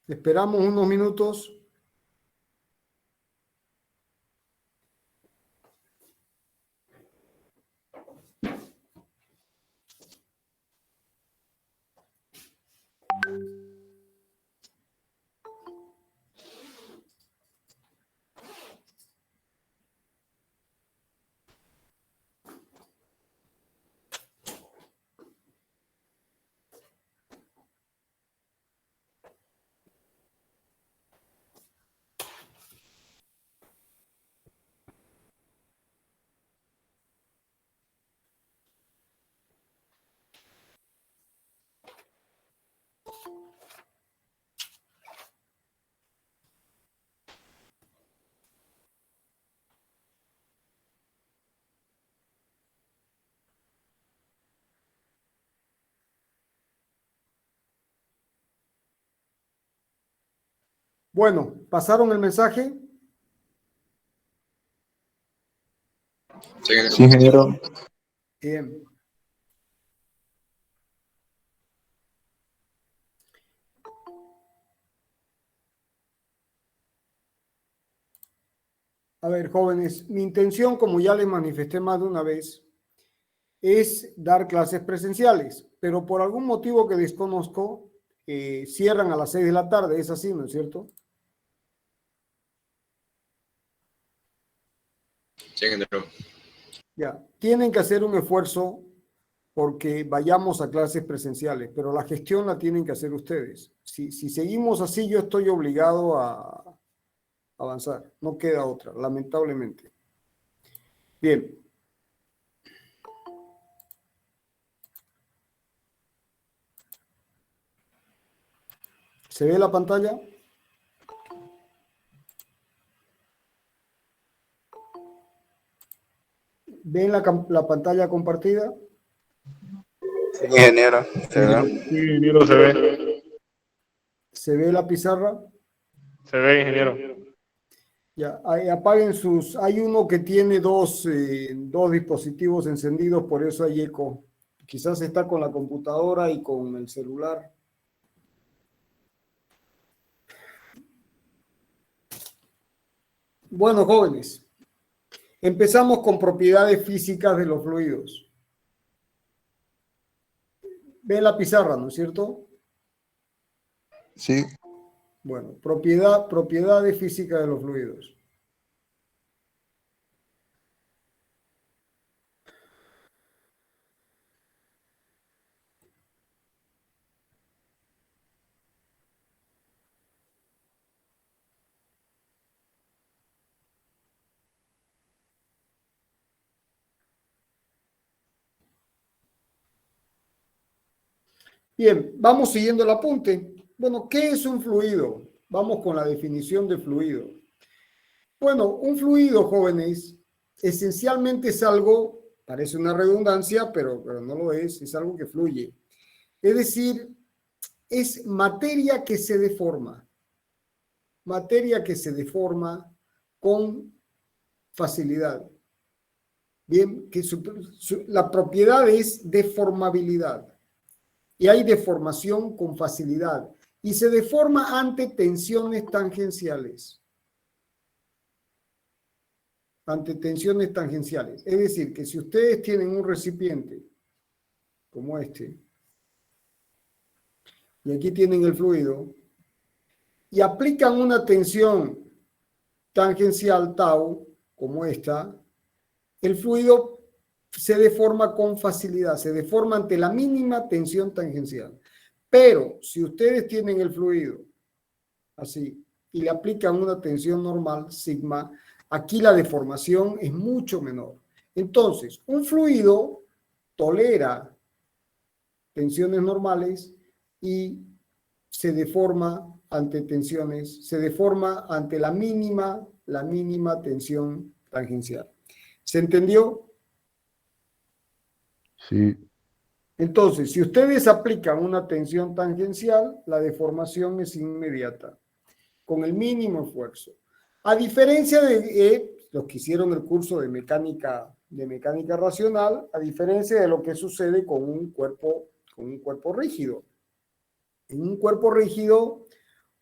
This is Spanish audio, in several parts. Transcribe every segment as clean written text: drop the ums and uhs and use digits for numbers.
Esperamos unos minutos. Bueno, ¿pasaron el mensaje? Sí, ingeniero. Bien. A ver, jóvenes, mi intención, como ya les manifesté más de una vez, es dar clases presenciales, pero por algún motivo que desconozco, cierran a las 6 de la tarde, es así, ¿no es cierto? Sí, ingeniero. Ya, tienen que hacer un esfuerzo porque vayamos a clases presenciales, pero la gestión la tienen que hacer ustedes. Si seguimos así, yo estoy obligado a avanzar, no queda otra, lamentablemente. Bien. ¿Se ve la pantalla? ¿Ven la pantalla compartida? Sí, ingeniero. Se ve. Sí, ingeniero, se ve. ¿Se ve la pizarra? Se ve, ingeniero. Ya, apaguen sus... Hay uno que tiene dos dispositivos encendidos, por eso hay eco. Quizás está con la computadora y con el celular. Bueno, jóvenes, empezamos con propiedades físicas de los fluidos. Ven la pizarra, ¿no es cierto? Sí. Bueno, propiedades físicas de los fluidos. Bien, vamos siguiendo el apunte. Bueno, ¿qué es un fluido? Vamos con la definición de fluido. Bueno, un fluido, jóvenes, esencialmente es algo, parece una redundancia, pero no lo es algo que fluye. Es decir, es materia que se deforma con facilidad. Bien, que la propiedad es deformabilidad. Y hay deformación con facilidad y se deforma ante tensiones tangenciales. Ante tensiones tangenciales. Es decir, que si ustedes tienen un recipiente como este, y aquí tienen el fluido, y aplican una tensión tangencial tau, como esta, el fluido se deforma con facilidad, se deforma ante la mínima tensión tangencial. Pero si ustedes tienen el fluido así, y le aplican una tensión normal, sigma, aquí la deformación es mucho menor. Entonces, un fluido tolera tensiones normales y se deforma ante tensiones, se deforma ante la mínima tensión tangencial. ¿Se entendió? Sí. Entonces, si ustedes aplican una tensión tangencial, la deformación es inmediata, con el mínimo esfuerzo. A diferencia de los que hicieron el curso de mecánica racional, a diferencia de lo que sucede con un cuerpo rígido. En un cuerpo rígido,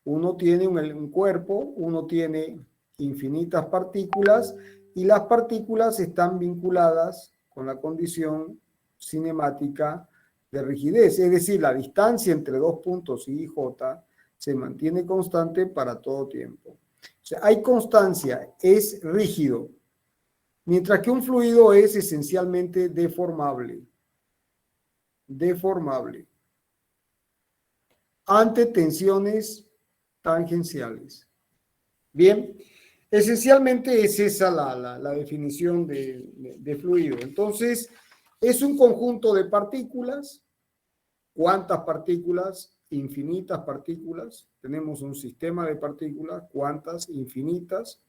uno tiene un cuerpo, uno tiene infinitas partículas y las partículas están vinculadas con la condición cinemática de rigidez, es decir, la distancia entre dos puntos I y J se mantiene constante para todo tiempo. O sea, hay constancia, es rígido, mientras que un fluido es esencialmente deformable. Deformable. Ante tensiones tangenciales. Bien, esencialmente es esa la definición de fluido. Entonces, es un conjunto de partículas. ¿Cuántas partículas? Infinitas partículas. Tenemos un sistema de partículas, cuántas, infinitas,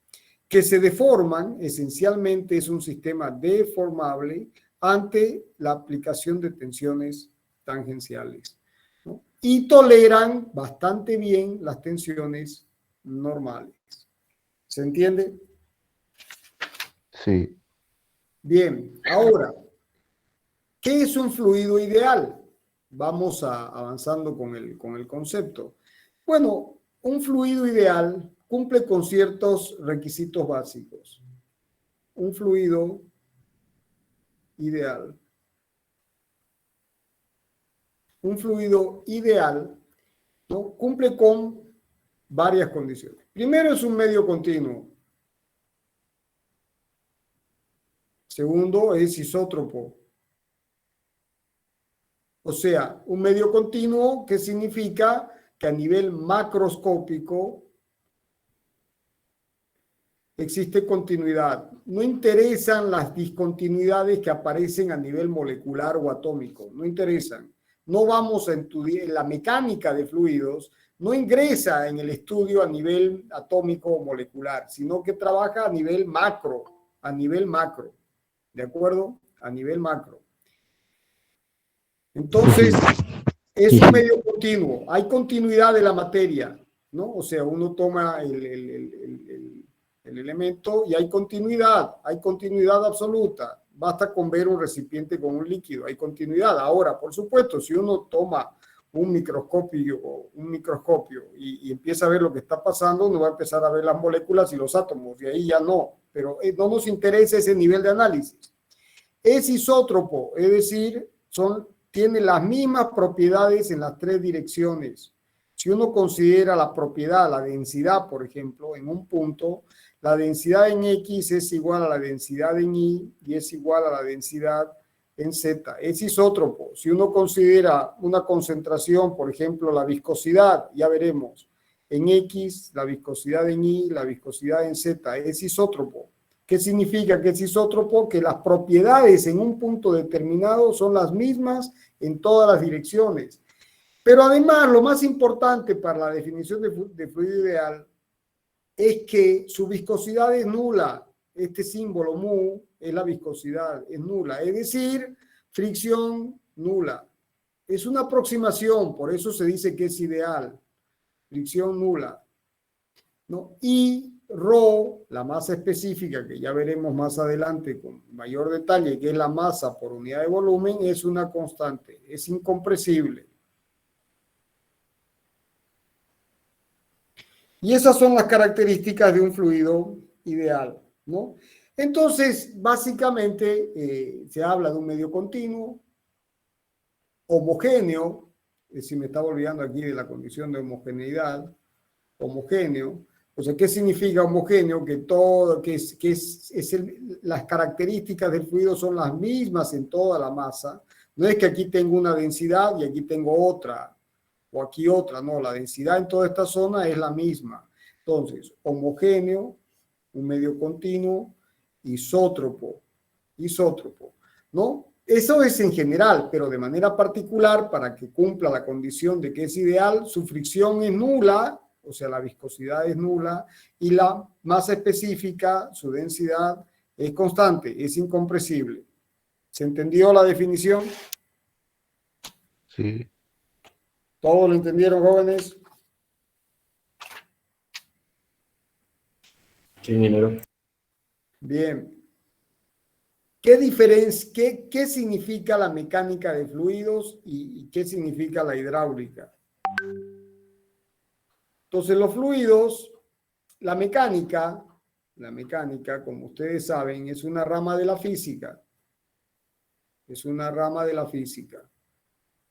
que se deforman. Esencialmente es un sistema deformable ante la aplicación de tensiones tangenciales, ¿no? Y toleran bastante bien las tensiones normales. ¿Se entiende? Sí. Bien, ahora, ¿qué es un fluido ideal? Vamos avanzando con el concepto. Bueno, un fluido ideal cumple con ciertos requisitos básicos. Un fluido ideal. Un fluido ideal, ¿no?, cumple con varias condiciones. Primero, es un medio continuo. Segundo, es isótropo. O sea, un medio continuo, que significa que a nivel macroscópico existe continuidad. No interesan las discontinuidades que aparecen a nivel molecular o atómico. No interesan. No vamos a estudiar la mecánica de fluidos, no ingresa en el estudio a nivel atómico o molecular, sino que trabaja a nivel macro, ¿de acuerdo? A nivel macro. Entonces, es un medio continuo, hay continuidad de la materia, ¿no? O sea, uno toma el elemento y hay continuidad absoluta. Basta con ver un recipiente con un líquido, hay continuidad. Ahora, por supuesto, si uno toma un microscopio y empieza a ver lo que está pasando, uno va a empezar a ver las moléculas y los átomos, y ahí ya no. Pero no nos interesa ese nivel de análisis. Es isótropo, es decir, tiene las mismas propiedades en las tres direcciones. Si uno considera la propiedad, la densidad, por ejemplo, en un punto, la densidad en X es igual a la densidad en Y y es igual a la densidad en Z. Es isótropo. Si uno considera una concentración, por ejemplo, la viscosidad, ya veremos, en X, la viscosidad en Y, la viscosidad en Z, es isótropo. ¿Qué significa que es isótropo? Que las propiedades en un punto determinado son las mismas en todas las direcciones. Pero además, lo más importante para la definición de fluido ideal es que su viscosidad es nula. Este símbolo mu es la viscosidad, es nula. Es decir, fricción nula. Es una aproximación, por eso se dice que es ideal. Fricción nula, ¿no? Y Rho, la masa específica, que ya veremos más adelante con mayor detalle, que es la masa por unidad de volumen, es una constante, es incompresible. Y esas son las características de un fluido ideal, ¿no? Entonces, básicamente, se habla de un medio continuo, homogéneo, si me estaba olvidando aquí de la condición de homogeneidad, homogéneo. O sea, ¿qué significa homogéneo? Que todo, las características del fluido son las mismas en toda la masa. No es que aquí tengo una densidad y aquí tengo otra, o aquí otra, no, la densidad en toda esta zona es la misma. Entonces, homogéneo, un medio continuo, isótropo, ¿no? Eso es en general, pero de manera particular, para que cumpla la condición de que es ideal, su fricción es nula, o sea, la viscosidad es nula, y la masa específica, su densidad, es constante, es incompresible. ¿Se entendió la definición? Sí. ¿Todos lo entendieron, jóvenes? Sí, ingeniero. Bien. ¿Qué significa la mecánica de fluidos y qué significa la hidráulica? Entonces los fluidos, la mecánica, como ustedes saben, es una rama de la física. Es una rama de la física.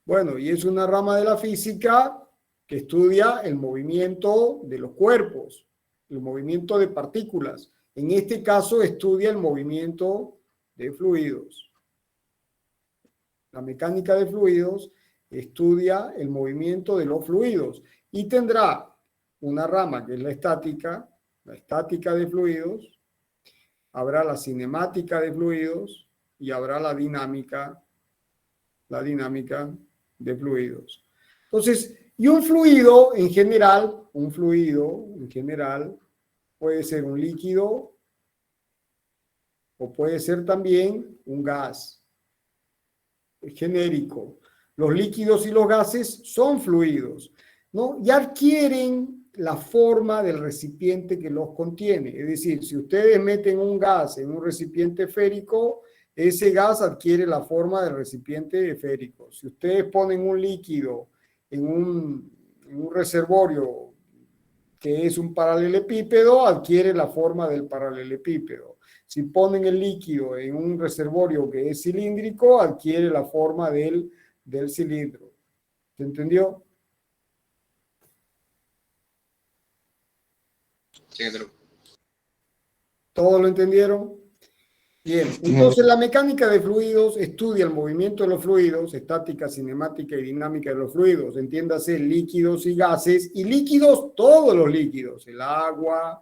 Bueno, y es una rama de la física que estudia el movimiento de los cuerpos, el movimiento de partículas. En este caso estudia el movimiento de fluidos. La mecánica de fluidos estudia el movimiento de los fluidos y tendrá una rama que es la estática de fluidos, habrá la cinemática de fluidos y habrá la dinámica de fluidos. Entonces, y un fluido en general puede ser un líquido o puede ser también un gas. Es genérico. Los líquidos y los gases son fluidos, ¿no? Y adquieren la forma del recipiente que los contiene. Es decir, si ustedes meten un gas en un recipiente esférico, ese gas adquiere la forma del recipiente esférico. Si ustedes ponen un líquido en un reservorio que es un paralelepípedo, adquiere la forma del paralelepípedo. Si ponen el líquido en un reservorio que es cilíndrico, adquiere la forma del cilindro. ¿Se entendió? Sí, ¿Todos lo entendieron? Bien, entonces la mecánica de fluidos estudia el movimiento de los fluidos, estática, cinemática y dinámica de los fluidos, entiéndase líquidos y gases, y líquidos, todos los líquidos, el agua,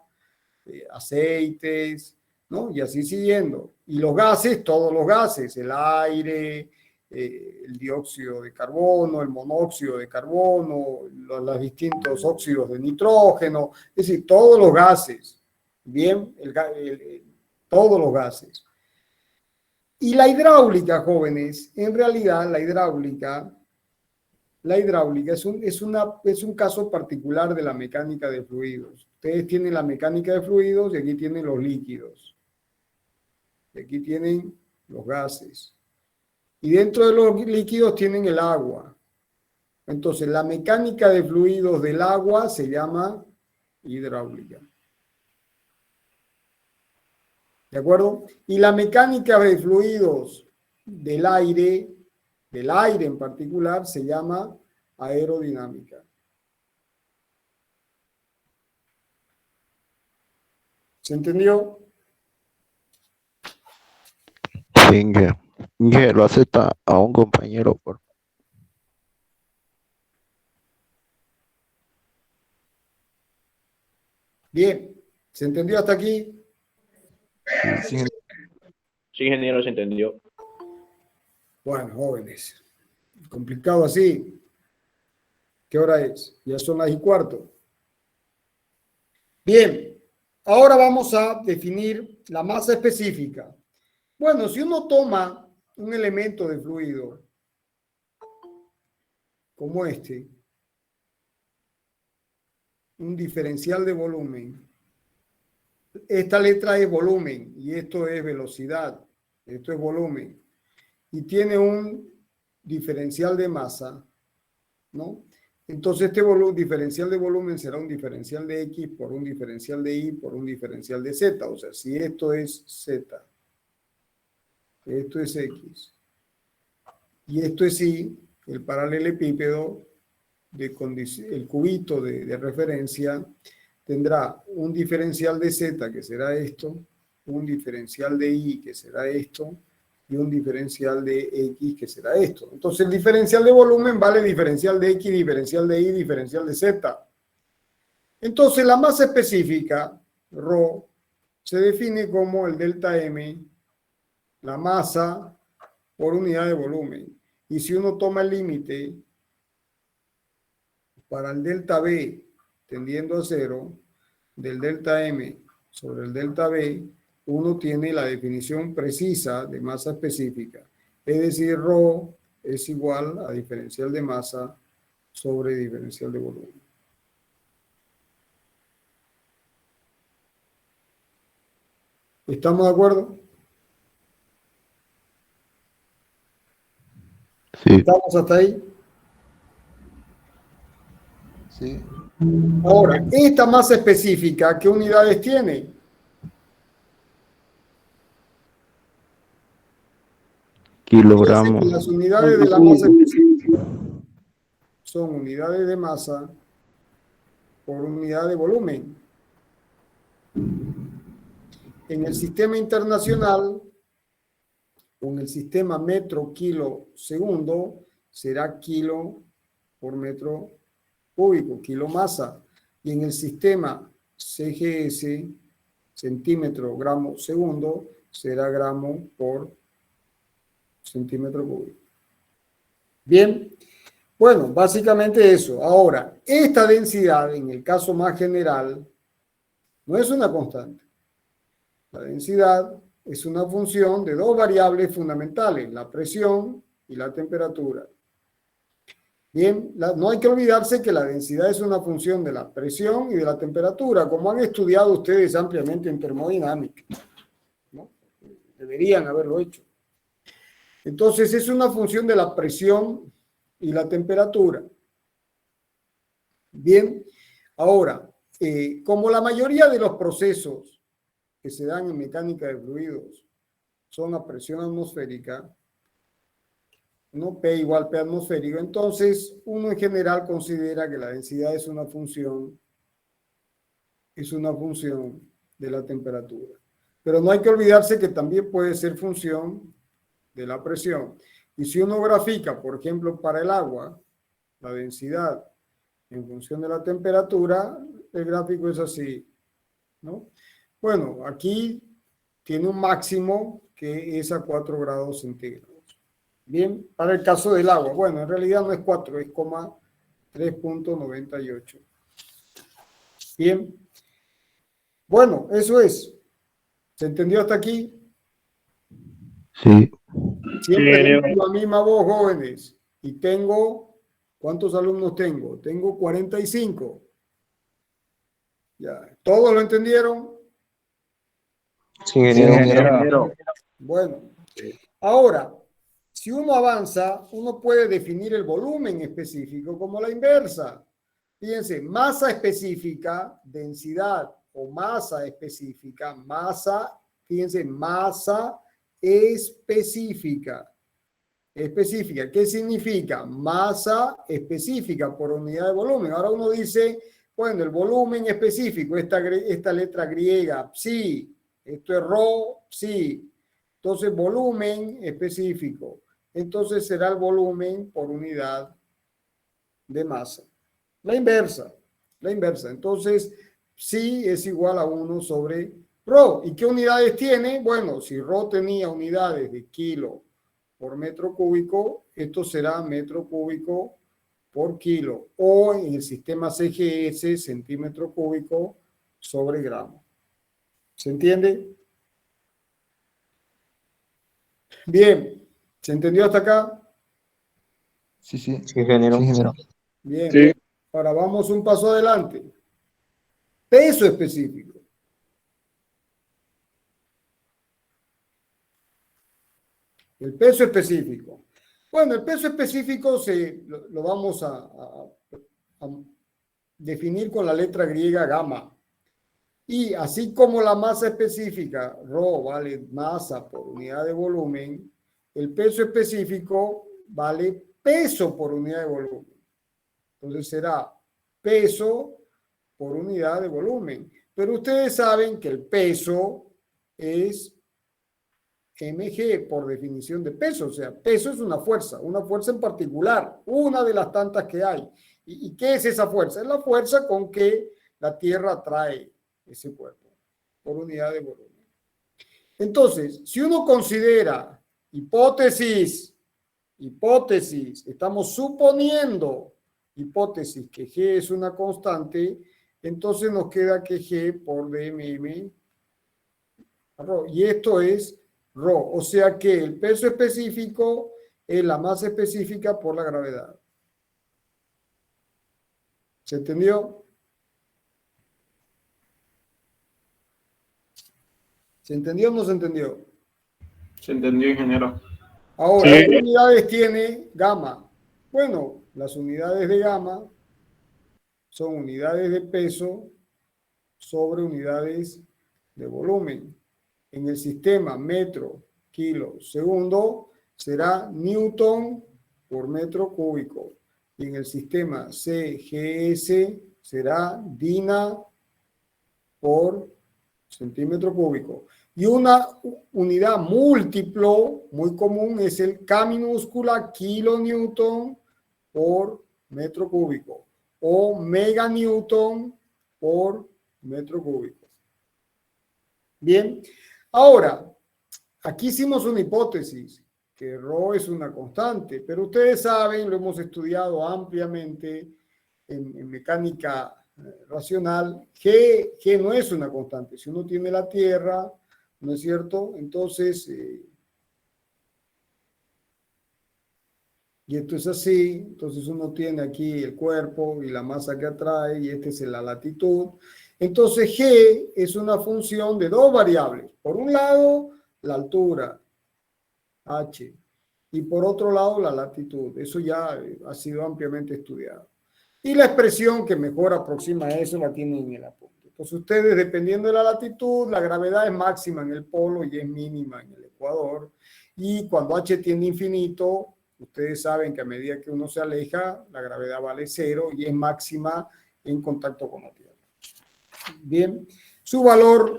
aceites, ¿no? Y así siguiendo. Y los gases, todos los gases, el aire, el dióxido de carbono, el monóxido de carbono, los distintos óxidos de nitrógeno, es decir, todos los gases, bien, todos los gases. Y la hidráulica, jóvenes, en realidad la hidráulica es un caso particular de la mecánica de fluidos. Ustedes tienen la mecánica de fluidos y aquí tienen los líquidos. Y aquí tienen los gases. Y dentro de los líquidos tienen el agua. Entonces, la mecánica de fluidos del agua se llama hidráulica. ¿De acuerdo? Y la mecánica de fluidos del aire en particular, se llama aerodinámica. ¿Se entendió? Sí, Inge, lo acepta a un compañero por... Bien, ¿se entendió hasta aquí? Sí, Sí, ingeniero, se entendió. Bueno, jóvenes, complicado así. ¿Qué hora es? Ya son las 1:15. Bien, ahora vamos a definir la masa específica. Bueno, si uno toma un elemento de fluido como este, un diferencial de volumen, esta letra es volumen y esto es velocidad, esto es volumen, y tiene un diferencial de masa, ¿no? Entonces este diferencial de volumen será un diferencial de X por un diferencial de Y por un diferencial de Z. O sea, si esto es Z, esto es X y esto es Y, el paralelepípedo, el cubito de referencia, tendrá un diferencial de Z, que será esto, un diferencial de Y, que será esto, y un diferencial de X, que será esto. Entonces, el diferencial de volumen vale diferencial de X, diferencial de Y, diferencial de Z. Entonces, la masa específica, ρ, se define como el delta M, la masa por unidad de volumen. Y si uno toma el límite para el delta B tendiendo a 0, del delta M sobre el delta B, uno tiene la definición precisa de masa específica. Es decir, ρ es igual a diferencial de masa sobre diferencial de volumen. ¿Estamos de acuerdo? sí. ¿Estamos hasta ahí? Sí. Ahora, esta masa específica, ¿qué unidades tiene? Fíjense que Kilogramos. las unidades de la masa específica son unidades de masa por unidad de volumen. En el sistema internacional, con el sistema metro, kilo, segundo, será kilo por metro cúbico, kilo masa. Y en el sistema CGS, centímetro, gramo, segundo, será gramo por centímetro cúbico. Bien, bueno, básicamente eso. Ahora, esta densidad, en el caso más general, no es una constante. La densidad es una función de dos variables fundamentales, la presión y la temperatura. Bien, no hay que olvidarse que la densidad es una función de la presión y de la temperatura, como han estudiado ustedes ampliamente en termodinámica, ¿no? Deberían haberlo hecho. Entonces, es una función de la presión y la temperatura. Bien, ahora, como la mayoría de los procesos que se dan en mecánica de fluidos son a presión atmosférica, ¿no? P igual P atmosférico, entonces uno en general considera que la densidad es una función de la temperatura. Pero no hay que olvidarse que también puede ser función de la presión. Y si uno grafica, por ejemplo, para el agua, la densidad en función de la temperatura, el gráfico es así, ¿no? Bueno, aquí tiene un máximo que es a 4 grados centígrados. Bien, para el caso del agua, bueno, en realidad no es 4, es 3.98. Bien, bueno, eso es. ¿Se entendió hasta aquí? Sí. Siempre Sí, tengo la misma voz, jóvenes. Y tengo, ¿cuántos alumnos tengo? Tengo 45. Ya, ¿todos lo entendieron? Sí, Sí, ingeniero. Bueno, ahora, si uno avanza, uno puede definir el volumen específico como la inversa. Fíjense, masa específica, densidad o masa específica, masa, fíjense, masa específica. Específica, ¿qué significa? Masa específica por unidad de volumen. Ahora uno dice, bueno, el volumen específico, esta letra griega, psi, esto es rho, psi. Entonces, volumen específico. Entonces será el volumen por unidad de masa. La inversa, la inversa. Entonces, psi es igual a 1 sobre rho. ¿Y qué unidades tiene? Bueno, si rho tenía unidades de kilo por metro cúbico, esto será metro cúbico por kilo. O en el sistema CGS, centímetro cúbico sobre gramo. ¿Se entiende? Bien. ¿Se entendió hasta acá? Sí, sí. Sí, ingeniero. Sí, ingeniero. Bien. Sí. Ahora vamos un paso adelante. Peso específico. El peso específico. Bueno, el peso específico lo vamos a definir con la letra griega gamma. Y así como la masa específica, rho, vale masa por unidad de volumen, el peso específico vale peso por unidad de volumen. Entonces será peso por unidad de volumen. Pero ustedes saben que el peso es mg por definición de peso. O sea, peso es una fuerza en particular, una de las tantas que hay. ¿Y qué es esa fuerza? Es la fuerza con que la Tierra atrae ese cuerpo por unidad de volumen. Entonces, si uno considera hipótesis, estamos suponiendo hipótesis que G es una constante, entonces nos queda que G por dmm, y esto es rho, o sea que el peso específico es la masa específica por la gravedad. ¿Se entendió? ¿Se entendió o no se entendió? Se entendió, ingeniero. Ahora, Sí. ¿qué unidades tiene gamma? Bueno, las unidades de gamma son unidades de peso sobre unidades de volumen. En el sistema metro, kilo, segundo, será newton por metro cúbico. Y en el sistema CGS será dina por centímetro cúbico. Y una unidad múltiplo muy común es el K minúscula kilonewton por metro cúbico o meganewton por metro cúbico. Bien, ahora, aquí hicimos una hipótesis, que ρ es una constante, pero ustedes saben, lo hemos estudiado ampliamente en mecánica racional, G no es una constante. Si uno tiene la Tierra, ¿no es cierto? Entonces, y esto es así, entonces uno tiene aquí el cuerpo y la masa que atrae, y esta es la latitud. Entonces, G es una función de dos variables. Por un lado, la altura, H, y por otro lado, la latitud. Eso ya ha sido ampliamente estudiado. Y la expresión que mejor aproxima a eso la tienen en el apunte. Entonces, ustedes, dependiendo de la latitud, la gravedad es máxima en el polo y es mínima en el ecuador. Y cuando H tiende a infinito, ustedes saben que a medida que uno se aleja, la gravedad vale 0 y es máxima en contacto con la Tierra. Bien, su valor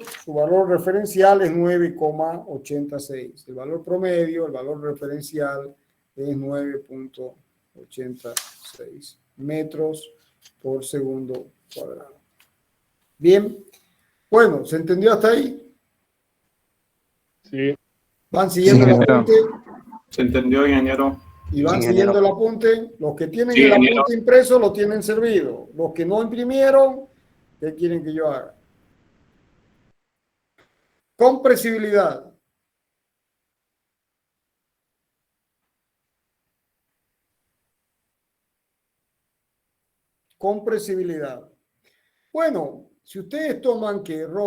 referencial es 9,86. El valor promedio, el valor referencial es 9,86 metros por segundo cuadrado. Bien, bueno, ¿se entendió hasta ahí? Sí. ¿Van siguiendo el apunte? ¿Se entendió, ingeniero? ¿Y van siguiendo el apunte? Los que tienen el apunte impreso lo tienen servido. Los que no imprimieron, ¿qué quieren que yo haga? Compresibilidad. Compresibilidad. Bueno, si ustedes toman que ρ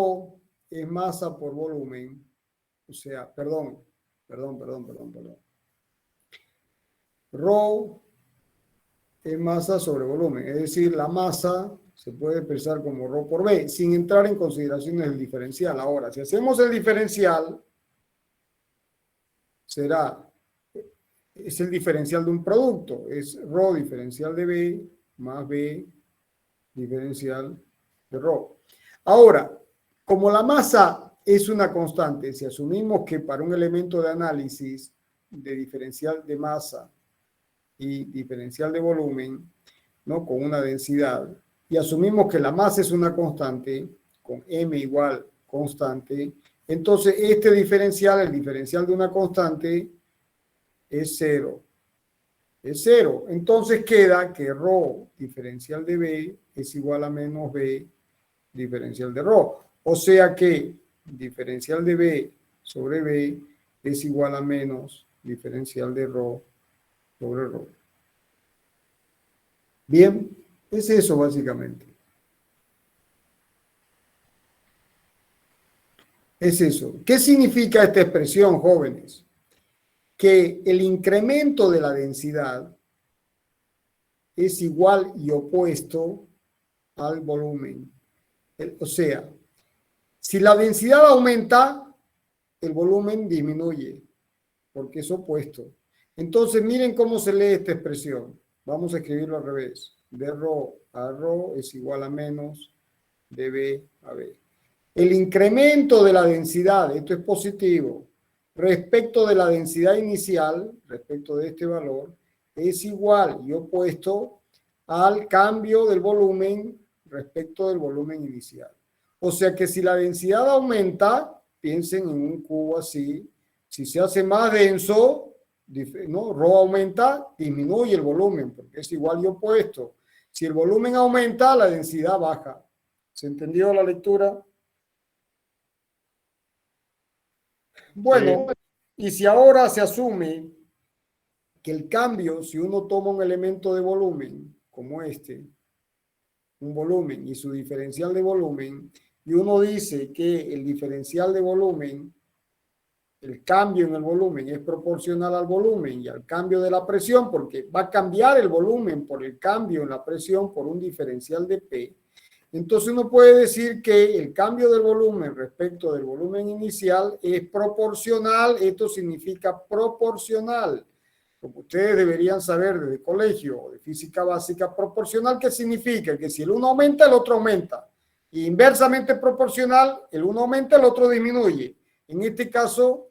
es masa por volumen, o sea, perdón. Rho es masa sobre volumen, es decir, la masa se puede expresar como ρ por B, sin entrar en consideraciones del diferencial. Ahora, si hacemos el diferencial, es el diferencial de un producto, es ρ diferencial de B más B diferencial de ρ. Ahora, como la masa es una constante, si asumimos que para un elemento de análisis de diferencial de masa y diferencial de volumen, ¿no? Con una densidad, y asumimos que la masa es una constante, con m igual constante, entonces este diferencial, el diferencial de una constante, es 0. Es 0. Entonces queda que ρ diferencial de B es igual a menos B diferencial de ρ. O sea que diferencial de B sobre B es igual a menos diferencial de ρ sobre ρ. Bien, es eso básicamente. Es eso. ¿Qué significa esta expresión, jóvenes? Que el incremento de la densidad es igual y opuesto al volumen. O sea, si la densidad aumenta, el volumen disminuye, porque es opuesto. Entonces, miren cómo se lee esta expresión. Vamos a escribirlo al revés. De ρ a ρ es igual a menos de B a B. El incremento de la densidad, esto es positivo, respecto de la densidad inicial, respecto de este valor, es igual y opuesto al cambio del volumen respecto del volumen inicial. O sea que si la densidad aumenta, piensen en un cubo así, si se hace más denso, ¿no? ρ aumenta, disminuye el volumen, porque es igual y opuesto. Si el volumen aumenta, la densidad baja. ¿Se entendió la lectura? Bueno, y si ahora se asume que el cambio, si uno toma un elemento de volumen, como este, un volumen y su diferencial de volumen, y uno dice que el diferencial de volumen el cambio en el volumen es proporcional al volumen y al cambio de la presión, porque va a cambiar el volumen por el cambio en la presión por un diferencial de P, entonces uno puede decir que el cambio del volumen respecto del volumen inicial es proporcional. Esto significa proporcional. Como ustedes deberían saber desde colegio o de física básica, proporcional, ¿qué significa? Que si el uno aumenta, el otro aumenta. Y inversamente proporcional, el uno aumenta, el otro disminuye. En este caso,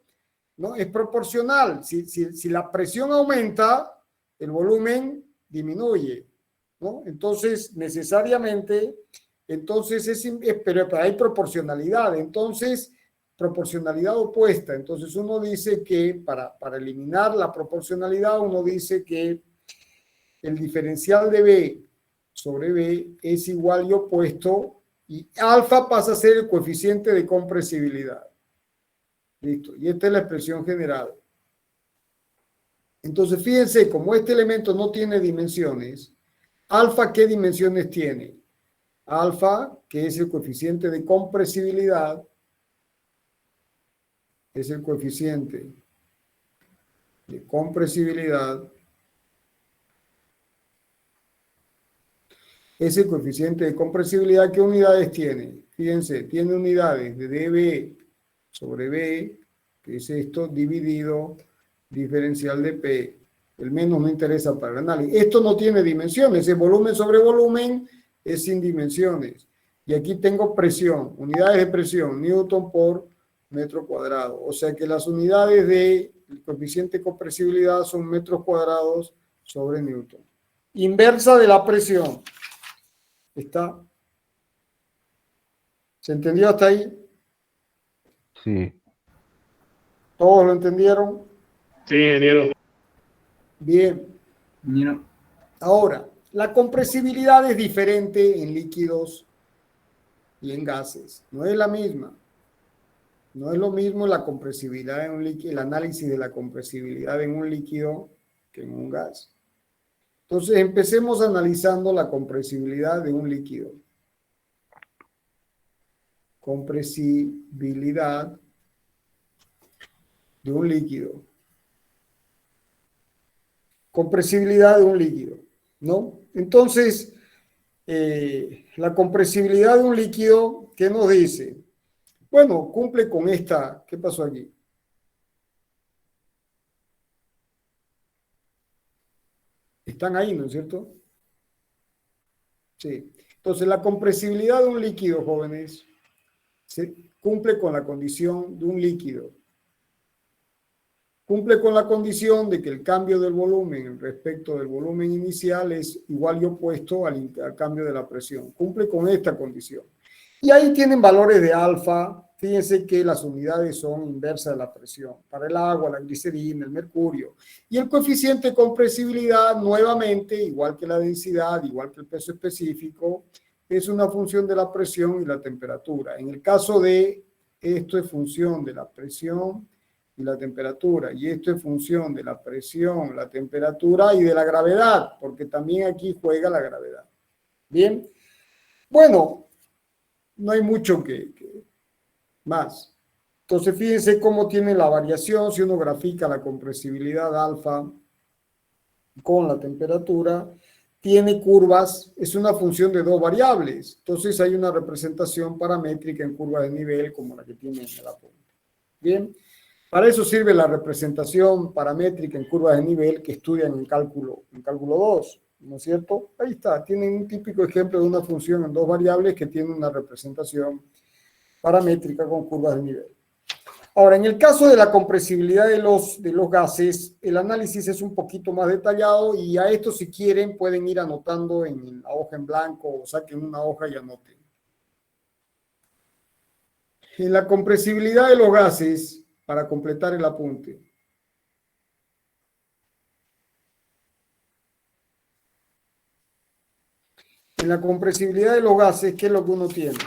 ¿no? Es proporcional. Si la presión aumenta, el volumen disminuye, ¿no? Entonces, necesariamente, pero hay proporcionalidad. Entonces, proporcionalidad opuesta. Entonces, uno dice que para eliminar la proporcionalidad, uno dice que el diferencial de B sobre B es igual y opuesto, y alfa pasa a ser el coeficiente de compresibilidad. Listo. Y esta es la expresión general. Entonces, fíjense, como este elemento no tiene dimensiones, alfa, ¿qué dimensiones tiene? Alfa, que es el coeficiente de compresibilidad, es el coeficiente de compresibilidad, es el coeficiente de compresibilidad. ¿Qué unidades tiene? Fíjense, tiene unidades de dB sobre B, que es esto, dividido diferencial de P. El menos no interesa para el análisis. Esto no tiene dimensiones, es volumen sobre volumen, es sin dimensiones. Y aquí tengo presión, unidades de presión, Newton por metro cuadrado. O sea que las unidades del coeficiente de compresibilidad son metros cuadrados sobre Newton. Inversa de la presión. ¿Está? ¿Se entendió hasta ahí? Sí. ¿Todos lo entendieron? Sí, ingeniero. Bien. Ingeniero. Ahora, la compresibilidad es diferente en líquidos y en gases. No es la misma. No es lo mismo la compresibilidad en un líquido, el análisis de la compresibilidad en un líquido que en un gas. Entonces, empecemos analizando la compresibilidad de un líquido. Compresibilidad de un líquido. Compresibilidad de un líquido, ¿no? Entonces, la compresibilidad de un líquido, ¿qué nos dice? Bueno, cumple con esta. ¿Qué pasó aquí? Están ahí, ¿no es cierto? Sí. Entonces, la compresibilidad de un líquido, jóvenes, se cumple con la condición de un líquido. Cumple con la condición de que el cambio del volumen respecto del volumen inicial es igual y opuesto al cambio de la presión. Cumple con esta condición. Y ahí tienen valores de alfa. Fíjense que las unidades son inversas de la presión. Para el agua, la glicerina, el mercurio. Y el coeficiente de compresibilidad, nuevamente, igual que la densidad, igual que el peso específico, es una función de la presión y la temperatura. En el caso de esto es función de la presión y la temperatura, y esto es función de la presión, la temperatura y de la gravedad, porque también aquí juega la gravedad. Bien, bueno, no hay mucho que más. Entonces, fíjense cómo tiene la variación si uno grafica la compresibilidad alfa con la temperatura. Tiene curvas, es una función de dos variables. Entonces, hay una representación paramétrica en curva de nivel como la que tiene en el apunte. Bien. Para eso sirve la representación paramétrica en curvas de nivel que estudian en cálculo 2, ¿no es cierto? Ahí está, tienen un típico ejemplo de una función en dos variables que tiene una representación paramétrica con curvas de nivel. Ahora, en el caso de la compresibilidad de los gases, el análisis es un poquito más detallado y a esto, si quieren, pueden ir anotando en la hoja en blanco o saquen una hoja y anoten. En la compresibilidad de los gases, para completar el apunte. En la compresibilidad de los gases, ¿qué es lo que uno tiene?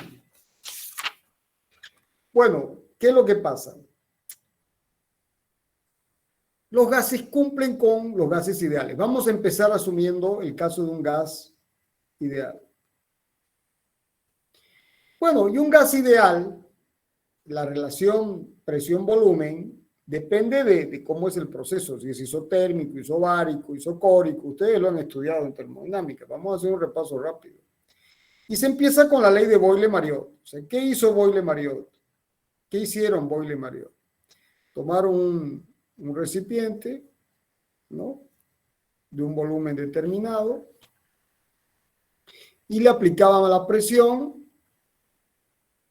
Bueno, ¿qué es lo que pasa? Los gases cumplen con los gases ideales. Vamos a empezar asumiendo el caso de un gas ideal. Bueno, y un gas ideal, la relación presión-volumen, Depende de cómo es el proceso, si es isotérmico, isobárico, isocórico. Ustedes lo han estudiado en termodinámica. Vamos a hacer un repaso rápido. Y se empieza con la ley de Boyle-Mariot. O sea, ¿qué hizo Boyle-Mariot? ¿Qué hicieron Boyle-Mariot? Tomaron un recipiente, ¿no?, de un volumen determinado y le aplicaban la presión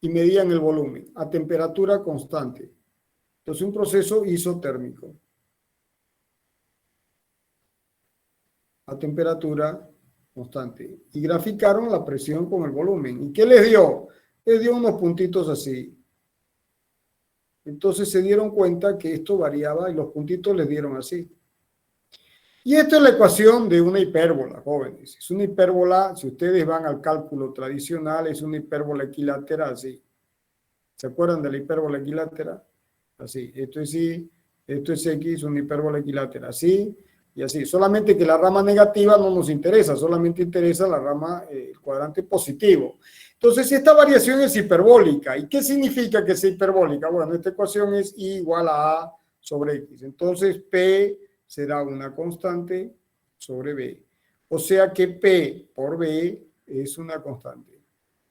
y medían el volumen a temperatura constante. Entonces, un proceso isotérmico a temperatura constante. Y graficaron la presión con el volumen. ¿Y qué les dio? Les dio unos puntitos así. Entonces se dieron cuenta que esto variaba y los puntitos les dieron así. Y esta es la ecuación de una hipérbola, jóvenes. Es una hipérbola, si ustedes van al cálculo tradicional, es una hipérbola equilátera así. ¿Se acuerdan de la hipérbola equilátera? Así. Esto es Y, esto es X, una hipérbola equilátera así y así. Solamente que la rama negativa no nos interesa, solamente interesa la rama, el cuadrante positivo. Entonces, esta variación es hiperbólica. ¿Y qué significa que es hiperbólica? Bueno, esta ecuación es I igual a A sobre X. Entonces, P será una constante sobre B. O sea que P por B es una constante.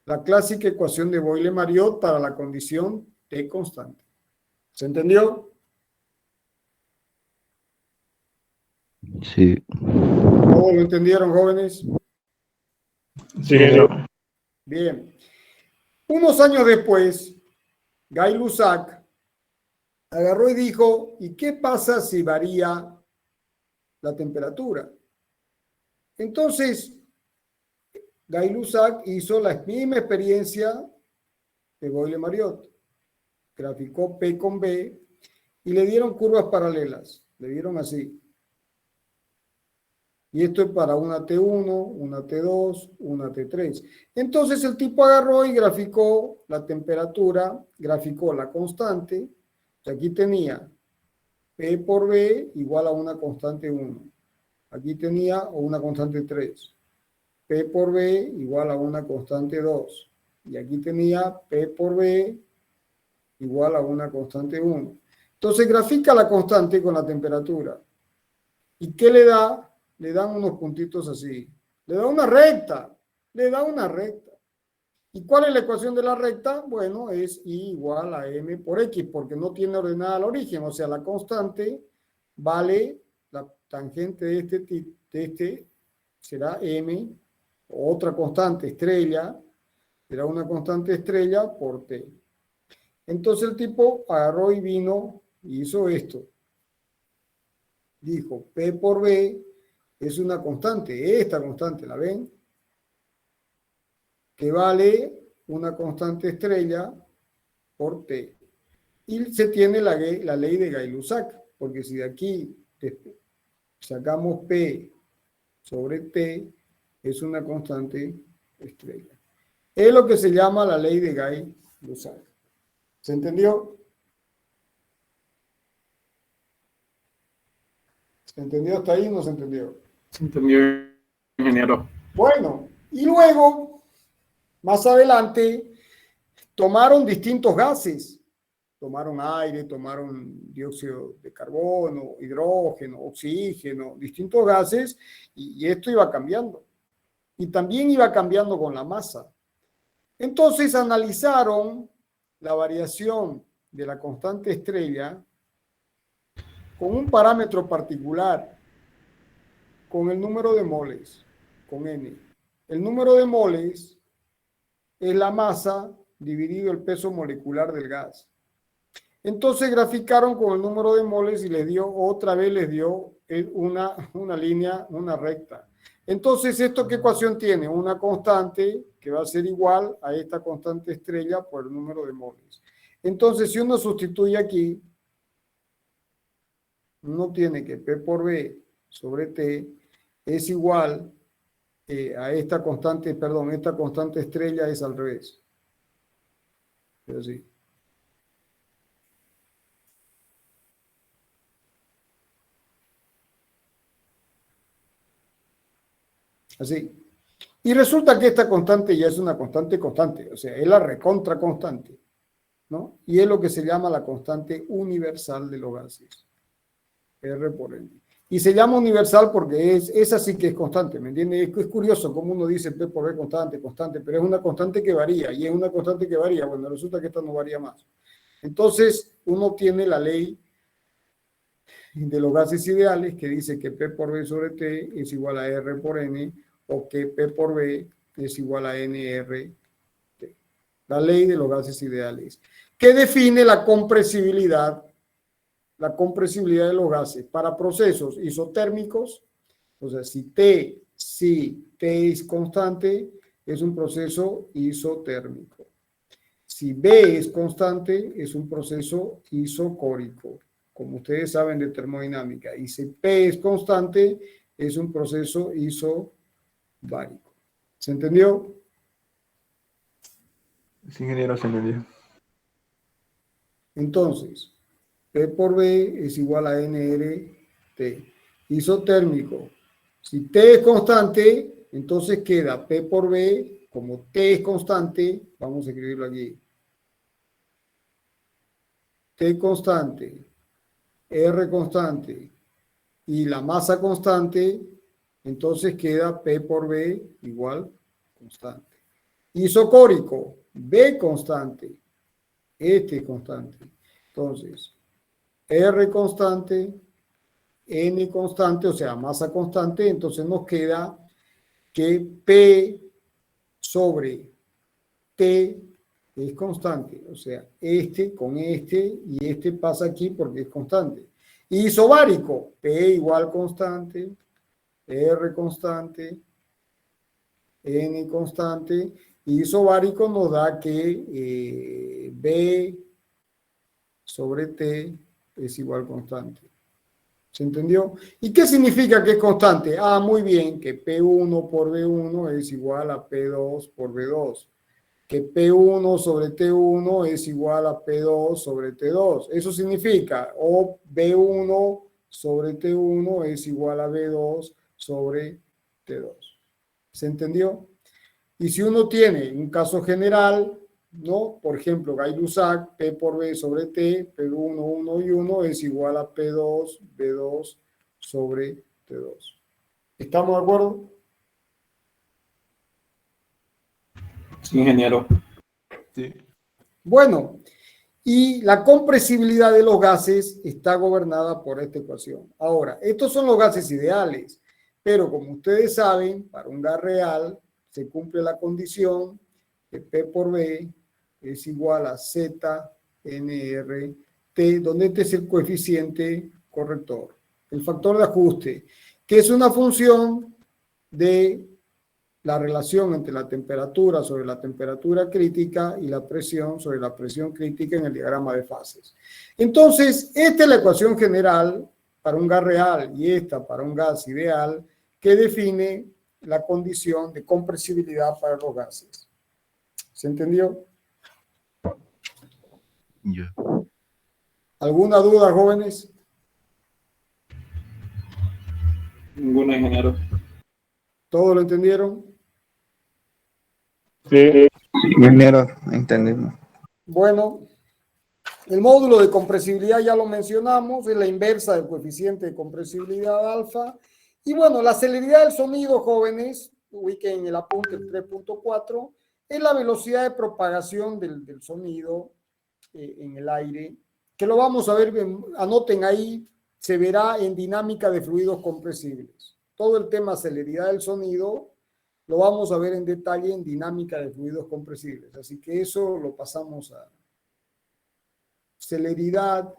La clásica ecuación de Boyle-Mariot para la condición T constante. ¿Se entendió? Sí. ¿Todos lo entendieron, jóvenes? Sí, ingeniero. Bien. Unos años después, Gay-Lussac agarró y dijo, ¿y qué pasa si varía la temperatura? Entonces, Gay-Lussac hizo la misma experiencia de Boyle-Mariot. Graficó P con B y le dieron curvas paralelas. Le dieron así. Y esto es para una T1, una T2, una T3. Entonces el tipo agarró y graficó la temperatura, graficó la constante. Aquí tenía P por B igual a una constante 1. Aquí tenía una constante 3. P por B igual a una constante 2. Y aquí tenía P por B igual a una constante 1. Entonces grafica la constante con la temperatura. ¿Y qué le da? Le dan unos puntitos así. Le da una recta. Le da una recta. ¿Y cuál es la ecuación de la recta? Bueno, es I igual a M por X, porque no tiene ordenada al origen. O sea, la constante vale, la tangente de este será M, otra constante estrella, será una constante estrella por T. Entonces el tipo agarró y vino y hizo esto. Dijo, P por B es una constante, esta constante, ¿la ven? Que vale una constante estrella por T. Y se tiene la ley de Gay-Lussac, porque si de aquí sacamos P sobre T, es una constante estrella. Es lo que se llama la ley de Gay-Lussac. ¿Se entendió? ¿Se entendió hasta ahí o no se entendió? Se entendió, ingeniero. Bueno, y luego, más adelante, tomaron distintos gases. Tomaron aire, tomaron dióxido de carbono, hidrógeno, oxígeno, distintos gases, y esto iba cambiando. Y también iba cambiando con la masa. Entonces analizaron la variación de la constante estrella con un parámetro particular, con el número de moles, con N. El número de moles es la masa dividido el peso molecular del gas. Entonces graficaron con el número de moles y les dio, otra vez les dio una línea, una recta. Entonces, ¿esto qué ecuación tiene? Una constante que va a ser igual a esta constante estrella por el número de moles. Entonces, si uno sustituye aquí, uno tiene que P por B sobre T es igual a esta constante, perdón, esta constante estrella es al revés. Es así. Así. Y resulta que esta constante ya es una constante constante, o sea, es la recontra constante. ¿no? Y es lo que se llama la constante universal de los gases, R por N. Y se llama universal porque es así que es constante, ¿me entiendes? Es curioso cómo uno dice P por B constante, constante, pero es una constante que varía, y es una constante que varía. Bueno, resulta que esta no varía más. Entonces, uno tiene la ley de los gases ideales que dice que P por B sobre T es igual a R por N, o que P por B es igual a NR. La ley de los gases ideales, que define la compresibilidad de los gases para procesos isotérmicos. O sea, si T es constante, es un proceso isotérmico. Si B es constante, es un proceso isocórico, como ustedes saben de termodinámica. Y si P es constante, es un proceso isobárico. ¿Se entendió? Sí, ingeniero, se entendió. Entonces, P por B es igual a NRT. Isotérmico. Si T es constante, entonces queda P por B, como T es constante, vamos a escribirlo aquí. T constante, R constante y la masa constante, entonces queda P por B igual constante. Isocórico, B constante, este constante. Entonces, R constante, N constante, o sea, masa constante, entonces nos queda que P sobre T es constante, o sea, este con este y este pasa aquí porque es constante. Isobárico, P igual constante, R constante, N constante, y isobárico nos da que B sobre T es igual constante. ¿Se entendió? ¿Y qué significa que es constante? Ah, muy bien, que P1 por B1 es igual a P2 por B2. Que P1 sobre T1 es igual a P2 sobre T2. Eso significa, o B1 sobre T1 es igual a B2 sobre T2. ¿Se entendió? Y si uno tiene un caso general, ¿no? Por ejemplo, Gay-Lussac, P por B sobre T, P1, 1 y 1 es igual a P2, B2 sobre T2. ¿Estamos de acuerdo? Sí, ingeniero. Sí. Bueno, y la compresibilidad de los gases está gobernada por esta ecuación. Ahora, estos son los gases ideales, pero como ustedes saben, para un gas real se cumple la condición que P por B es igual a Z NR T, donde este es el coeficiente corrector, el factor de ajuste, que es una función de la relación entre la temperatura sobre la temperatura crítica y la presión sobre la presión crítica en el diagrama de fases. Entonces, esta es la ecuación general para un gas real y esta para un gas ideal que define la condición de compresibilidad para los gases. ¿Se entendió? Ya. ¿Alguna duda, jóvenes? Ninguna, ingeniero. ¿Todos lo entendieron? Sí. Ingeniero, entendimos. Bueno, el módulo de compresibilidad ya lo mencionamos, es la inversa del coeficiente de compresibilidad alfa. Y bueno, la celeridad del sonido, jóvenes, ubiquen en el apunte 3.4, es la velocidad de propagación del sonido en el aire, que lo vamos a ver, anoten ahí, se verá en dinámica de fluidos compresibles. Todo el tema celeridad del sonido lo vamos a ver en detalle en dinámica de fluidos compresibles. Así que eso lo pasamos a celeridad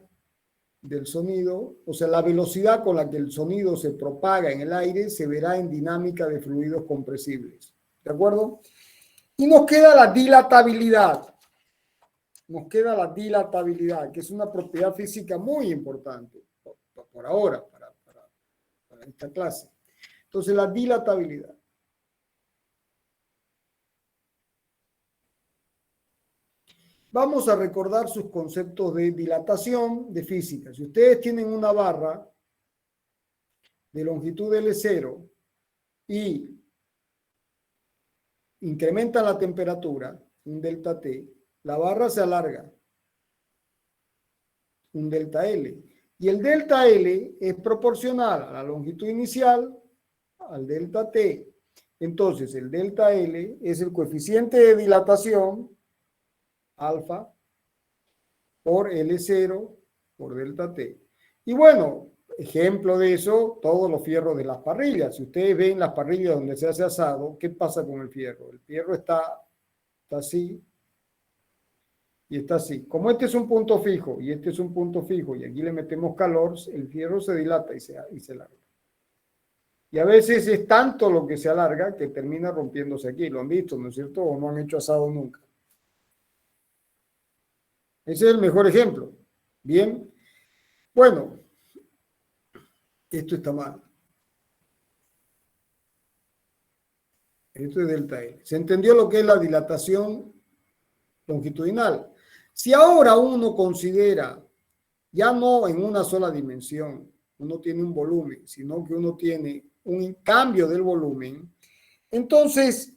del sonido, o sea, la velocidad con la que el sonido se propaga en el aire se verá en dinámica de fluidos compresibles. ¿De acuerdo? Y nos queda la dilatabilidad. Nos queda la dilatabilidad, que es una propiedad física muy importante por ahora, para esta clase. Entonces, la dilatabilidad. Vamos a recordar sus conceptos de dilatación de física. Si ustedes tienen una barra de longitud L0 y incrementan la temperatura, un delta T, la barra se alarga. un delta L. Y el delta L es proporcional a la longitud inicial al delta T. Entonces, el delta L es el coeficiente de dilatación, alfa, por L0 por delta T. Y bueno, ejemplo de eso, todos los fierros de las parrillas. Si ustedes ven las parrillas donde se hace asado, ¿qué pasa con el fierro? El fierro está así y está así. Como este es un punto fijo y este es un punto fijo y aquí le metemos calor, el fierro se dilata y se alarga. Y a veces es tanto lo que se alarga que termina rompiéndose aquí. Lo han visto, ¿no es cierto? O no han hecho asado nunca. Ese es el mejor ejemplo. Bien. Bueno, esto está mal. Esto es delta L. ¿Se entendió lo que es la dilatación longitudinal? Si ahora uno considera, ya no en una sola dimensión, uno tiene un volumen, sino que uno tiene un cambio del volumen, entonces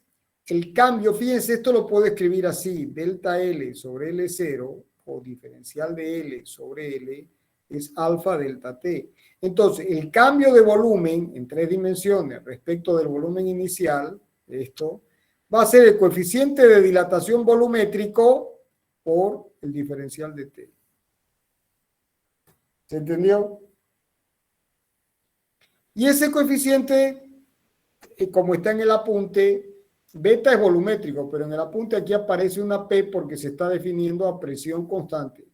el cambio, fíjense, esto lo puedo escribir así, delta L sobre L0 o diferencial de L sobre L es alfa delta T. Entonces, el cambio de volumen en 3 dimensiones respecto del volumen inicial, esto, va a ser el coeficiente de dilatación volumétrico por el diferencial de T. ¿Se entendió? Y ese coeficiente, como está en el apunte, beta es volumétrico, pero en el apunte aquí aparece una P porque se está definiendo a presión constante.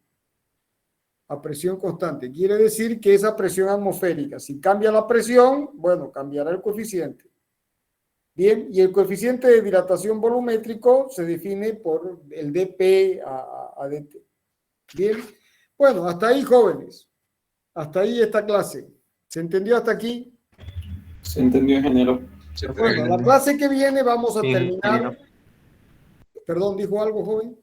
A presión constante. Quiere decir que esa presión atmosférica, si cambia la presión, bueno, cambiará el coeficiente. Bien, y el coeficiente de dilatación volumétrico se define por el dP a dt. Bien, bueno, hasta ahí, jóvenes. Hasta ahí esta clase. ¿Se entendió hasta aquí? Se entendió, ingeniero. Bueno, la clase que viene vamos a terminar. Perdón, ¿dijo algo, joven?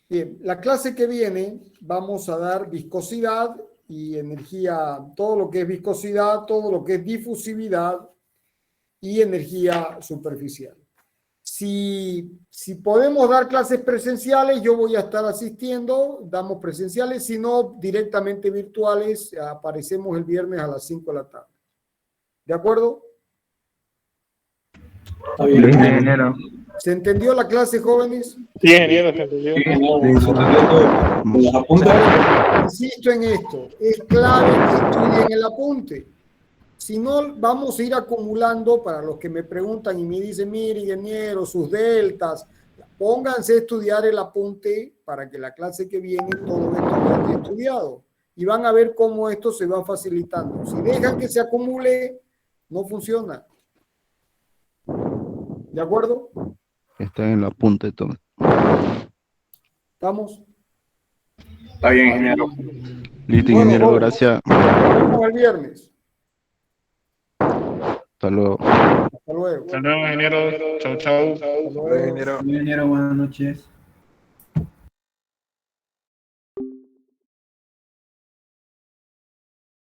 Bien, la clase que viene vamos a dar viscosidad y energía, todo lo que es viscosidad, todo lo que es difusividad y energía superficial. Si podemos dar clases presenciales, yo voy a estar asistiendo, damos presenciales, si no, directamente virtuales, aparecemos el viernes a las 5 de la tarde. ¿De acuerdo? Está bien, ingeniero. ¿Se entendió la clase, jóvenes? Sí, ingeniero, se entendió. Sí, ingeniero. Se entendió todo. ¿Los apuntes? Insisto en esto, es clave que estudien el apunte. Si no, vamos a ir acumulando, para los que me preguntan y me dicen, mire, ingeniero, sus deltas, pónganse a estudiar el apunte para que la clase que viene todo esto esté estudiado. Y van a ver cómo esto se va facilitando. Si dejan que se acumule, no funciona. ¿De acuerdo? Está en la punta de todo. ¿Estamos? Está bien, ingeniero. Listo, ingeniero, gracias. Nos vemos el viernes. Hasta luego. Hasta luego. Hasta luego, ingeniero. Chau, chau. Hasta luego. Ingeniero, buenas noches.